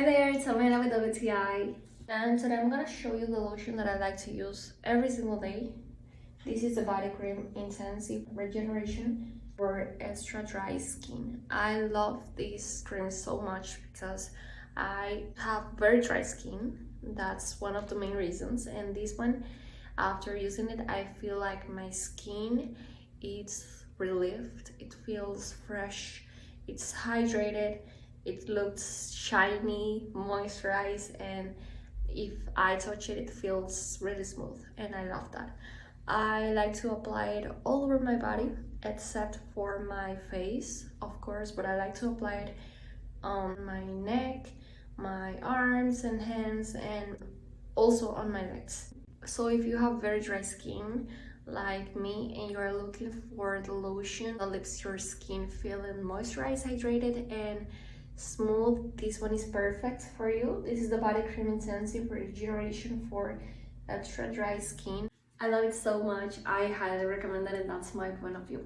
there, it's Amanda with WTI, and today I'm gonna show you the lotion that I like to use every single day. This is the body cream intensive regeneration for extra dry skin. I love this cream so much because I have very dry skin. That's one of the main reasons, and this one, after using it, I feel like my skin is relieved. It feels fresh, it's hydrated, it looks shiny, moisturized, and if I touch it, it feels really smooth, and I love that. I like to apply it all over my body except for my face, of course, but I like to apply it on my neck, my arms and hands, and also on my legs. So if you have very dry skin like me and you are looking for the lotion that leaves your skin feeling moisturized, hydrated, and smooth, this one is perfect for you. This is the body cream intensive regeneration for extra dry skin. I love it so much. I highly recommend it, and that's my point of view.